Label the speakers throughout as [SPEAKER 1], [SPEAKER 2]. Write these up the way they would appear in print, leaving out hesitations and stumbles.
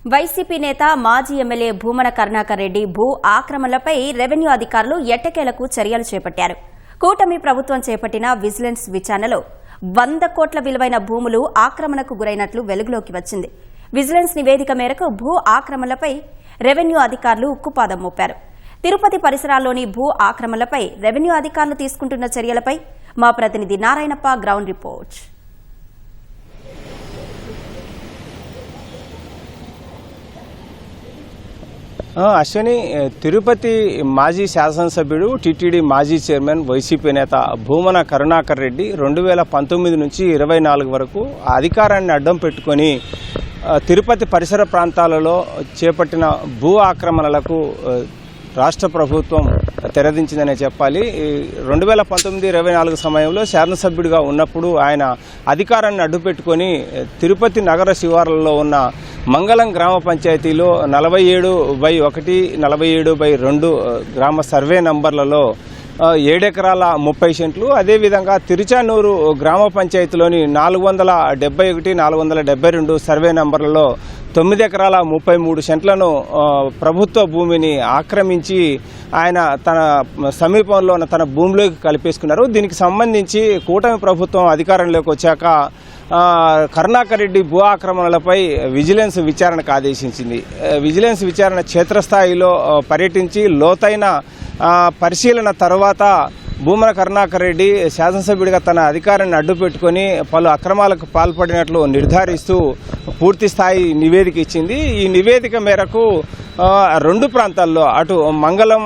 [SPEAKER 1] YCP నేత మాజీ MLA Bhumana Karunakar Reddy భూ ఆక్రమణలపై రెవెన్యూ అధికారులు ఎట్టకేలకు చర్యలు చేపట్టారు. కూటమి ప్రభుత్వం చేపట్టిన విజిలెన్స్ విచారణలో 100 కోట్ల విలువైన భూములు ఆక్రమణకు గురైనట్లు వెలుగులోకి వచ్చింది. విజిలెన్స్ నివేదిక మేరకు భూ ఆక్రమణలపై రెవెన్యూ అధికారులు ఉక్కుపాదం మోపారు. తిరుపతి పరిసరాల్లోని భూ ఆక్రమణలపై రెవెన్యూ అధికారులు తీసుకుంటున్న చర్యలపై మా ప్రతినిధి నారాయణప్ప గ్రౌండ్ రిపోర్ట్.
[SPEAKER 2] అశ్విని, తిరుపతి మాజీ శాసనసభ్యుడు, టీటీడీ మాజీ చైర్మన్, వైసీపీ నేత భూమన కరుణాకర్ రెడ్డి 2019 నుంచి 24 వరకు అధికారాన్ని అడ్డం పెట్టుకొని తిరుపతి పరిసర ప్రాంతాలలో చేపట్టిన భూ ఆక్రమణలకు రాష్ట్ర ప్రభుత్వం తెరదించిందనే చెప్పాలి. 2019-24 సమయంలో శాసనసభ్యుడిగా ఉన్నప్పుడు ఆయన అధికారాన్ని అడ్డుపెట్టుకొని తిరుపతి నగర శివార్లలో ఉన్న మంగళం గ్రామ పంచాయతీలో 47/1, 47/2 గ్రామ సర్వే నంబర్లలో 7 ఎకరాల 30 సెంట్లు, అదేవిధంగా తిరుచానూరు గ్రామ పంచాయతీలోని 471, 472 సర్వే నంబర్లలో 9 ఎకరాల 33 సెంట్లను ప్రభుత్వ భూమిని ఆక్రమించి ఆయన తన సమీపంలో ఉన్న తన భూమిలోకి కలిపేసుకున్నారు. దీనికి సంబంధించి కూటమి ప్రభుత్వం అధికారంలోకి వచ్చాక కరుణాకర్ రెడ్డి భూ ఆక్రమణలపై విజిలెన్స్ విచారణకు ఆదేశించింది. విజిలెన్స్ విచారణ క్షేత్రస్థాయిలో పర్యటించి లోతైన పరిశీలన తర్వాత భూమన కరుణాకర్ రెడ్డి శాసనసభ్యుడిగా తన అధికారాన్ని అడ్డుపెట్టుకొని పలు అక్రమాలకు పాల్పడినట్లు నిర్ధారిస్తూ పూర్తి స్థాయి నివేదిక ఇచ్చింది. ఈ నివేదిక మేరకు 2 ప్రాంతాల్లో, అటు మంగళం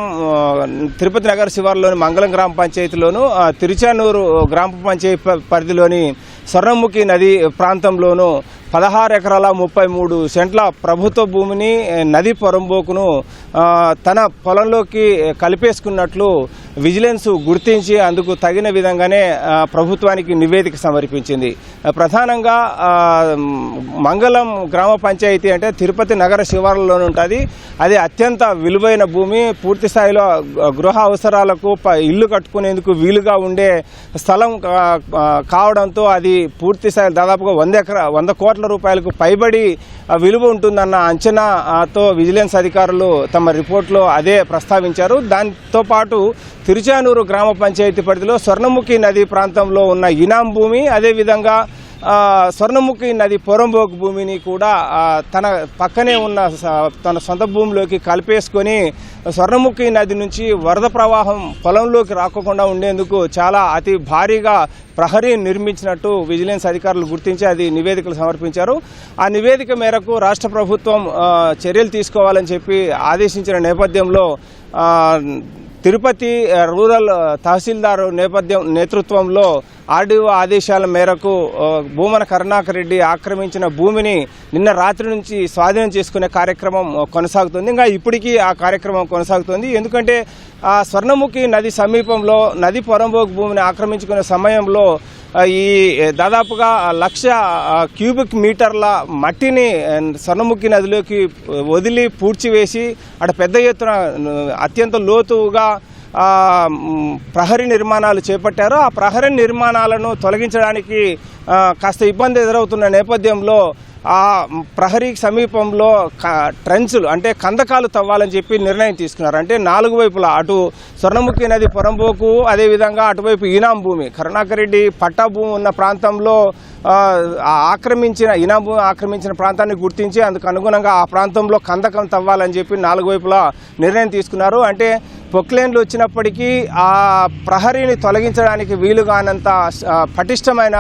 [SPEAKER 2] తిరుపతి నగర శివార్లోని మంగళం గ్రామ పంచాయతీలోను, తిరుచానూరు గ్రామ పంచాయతీ పరిధిలోని స్వర్ణముఖి నది ప్రాంతంలోనూ 16 ఎకరాల 33 సెంట్ల ప్రభుత్వ భూమిని నది పొరంబోకును తన పొలంలోకి కలిపేసుకున్నట్లు విజిలెన్స్ గుర్తించి అందుకు తగిన విధంగానే ప్రభుత్వానికి నివేదిక సమర్పించింది. ప్రధానంగా మంగళం గ్రామ పంచాయతీ అంటే తిరుపతి నగర శివార్లలోనే ఉంటుంది. అది అత్యంత విలువైన భూమి. పూర్తి స్థాయిలో గృహ అవసరాలకు ఇల్లు కట్టుకునేందుకు వీలుగా ఉండే స్థలం కావడంతో అది పూర్తి స్థాయిలో దాదాపుగా 100 కోట్ల రూపాయలకు పైబడి విలువ ఉంటుందన్న అంచనాతో విజిలెన్స్ అధికారులు తమ రిపోర్ట్లో అదే ప్రస్తావించారు. దాంతో పాటు తిరుచానూరు గ్రామ పంచాయతీ పరిధిలో స్వర్ణముఖి నది ప్రాంతంలో ఉన్న ఇనాం భూమి, అదేవిధంగా స్వర్ణముఖి నది పొరంబోకు భూమిని కూడా తన పక్కనే ఉన్న తన సొంత భూమిలోకి కలిపేసుకొని స్వర్ణముఖి నది నుంచి వరద ప్రవాహం పొలంలోకి రాకుండా ఉండేందుకు చాలా అతి భారీగా ప్రహరీ నిర్మించినట్టు విజిలెన్స్ అధికారులు గుర్తించి అది నివేదికలు సమర్పించారు. ఆ నివేదిక మేరకు రాష్ట్ర ప్రభుత్వం చర్యలు తీసుకోవాలని చెప్పి ఆదేశించిన నేపథ్యంలో తిరుపతి రూరల్ తహసీల్దార్ నేతృత్వంలో ఆర్డీఓ ఆదేశాల మేరకు భూమన కరుణాకర్ రెడ్డి ఆక్రమించిన భూమిని నిన్న రాత్రి నుంచి స్వాధీనం చేసుకునే కార్యక్రమం కొనసాగుతుంది. ఇంకా ఇప్పటికీ ఆ కార్యక్రమం కొనసాగుతుంది. ఎందుకంటే ఆ స్వర్ణముఖి నది సమీపంలో నది పొరంబోకు భూమిని ఆక్రమించుకునే సమయంలో ఈ దాదాపుగా 1,00,000 క్యూబిక్ మీటర్ల మట్టిని స్వర్ణముఖి నదిలోకి వదిలి పూడ్చివేసి అటు పెద్ద ఎత్తున అత్యంత లోతుగా ప్రహరీ నిర్మాణాలు చేపట్టారు. ఆ ప్రహరీ నిర్మాణాలను తొలగించడానికి కాస్త ఇబ్బంది ఎదురవుతున్న నేపథ్యంలో ఆ ప్రహరీకి సమీపంలో ట్రెంచ్లు అంటే కందకాలు తవ్వాలని చెప్పి నిర్ణయం తీసుకున్నారు. అంటే 4 వైపులా, అటు స్వర్ణముఖి నది పొరంబోకు, అదేవిధంగా అటువైపు ఈనాం భూమి, కరుణాకర్ రెడ్డి పట్టా భూమి ఉన్న ప్రాంతంలో ఈనాం భూమి ఆక్రమించిన ప్రాంతాన్ని గుర్తించి అందుకు అనుగుణంగా ఆ ప్రాంతంలో కందకం తవ్వాలని చెప్పి 4 వైపులా నిర్ణయం తీసుకున్నారు. అంటే పొక్లేన్లు వచ్చినప్పటికీ ఆ ప్రహరీని తొలగించడానికి వీలుగానంత పటిష్టమైన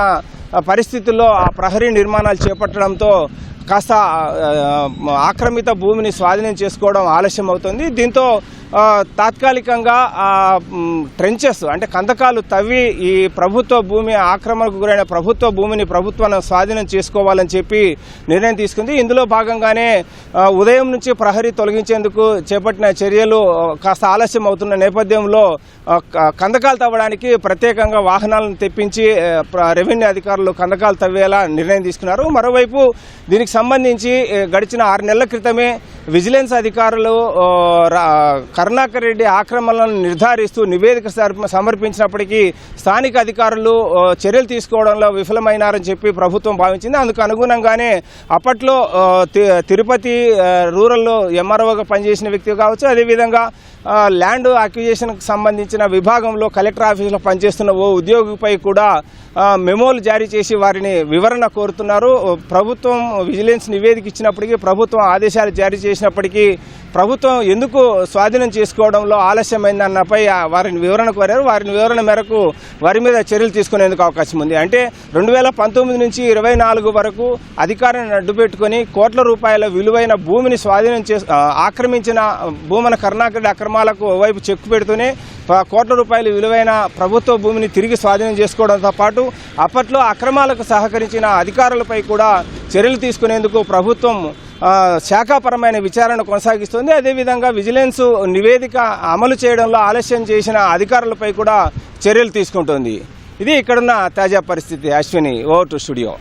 [SPEAKER 2] పరిస్థితుల్లో ఆ ప్రహరీ నిర్మాణాలు చేపట్టడంతో కాస్త ఆక్రమిత భూమిని స్వాధీనం చేసుకోవడం ఆలస్యం అవుతుంది. దీంతో తాత్కాలికంగా ట్రెంచెస్ అంటే కందకాలు తవ్వి ఈ ప్రభుత్వ భూమి ఆక్రమణకు గురైన ప్రభుత్వ భూమిని ప్రభుత్వం స్వాధీనం చేసుకోవాలని చెప్పి నిర్ణయం తీసుకుంది. ఇందులో భాగంగానే ఉదయం నుంచి ప్రహరీ తొలగించేందుకు చేపట్టిన చర్యలు కాస్త ఆలస్యం అవుతున్న నేపథ్యంలో కందకాలు తవ్వడానికి ప్రత్యేకంగా వాహనాలను తెప్పించి రెవెన్యూ అధికారులు కందకాలు తవ్వేలా నిర్ణయం తీసుకున్నారు. మరోవైపు దీనికి సంబంధించి గడిచిన 6 నెలల క్రితమే విజిలెన్స్ అధికారులు కరుణాకర్ రెడ్డి ఆక్రమణలను నిర్ధారిస్తూ నివేదిక సమర్పించినప్పటికీ స్థానిక అధికారులు చర్యలు తీసుకోవడంలో విఫలమైనారని చెప్పి ప్రభుత్వం భావించింది. అందుకు అనుగుణంగానే అప్పట్లో తిరుపతి రూరల్లో ఎంఆర్ఓగా పనిచేసిన వ్యక్తి కావచ్చు, అదేవిధంగా ల్యాండ్ అక్విజిషన్కి సంబంధించిన విభాగంలో కలెక్టర్ ఆఫీసులో పనిచేస్తున్న ఓ ఉద్యోగిపై కూడా మెమోలు జారీ చేసి వారిని వివరణ కోరుతున్నారు. ప్రభుత్వం విజిలెన్స్ నివేదిక ఇచ్చినప్పటికీ, ప్రభుత్వం ఆదేశాలు జారీ చేసినప్పటికీ ప్రభుత్వం ఎందుకు స్వాధీనం చేసుకోవడంలో ఆలస్యమైందన్నపై వారిని వివరణ కోరారు. వారిని వివరణ మేరకు వారి మీద చర్యలు తీసుకునేందుకు అవకాశం ఉంది. అంటే 2019 నుంచి 24 వరకు అధికారాన్ని అడ్డుపెట్టుకుని కోట్ల రూపాయల విలువైన భూమిని ఆక్రమించిన భూమన కరుణాకర్ అక్రమాలకు వైపు చెక్కు పెడుతూనే కోట్ల రూపాయల విలువైన ప్రభుత్వ భూమిని తిరిగి స్వాధీనం చేసుకోవడంతో పాటు అప్పట్లో అక్రమాలకు సహకరించిన అధికారులపై కూడా చర్యలు తీసుకునేందుకు ప్రభుత్వం శాఖాపరమైన విచారణ కొనసాగిస్తుంది. అదేవిధంగా విజిలెన్స్ నివేదిక అమలు చేయడంలో ఆలస్యం చేసిన అధికారులపై కూడా చర్యలు తీసుకుంటోంది. ఇది ఇక్కడున్న తాజా పరిస్థితి. Ashwini, over to studio.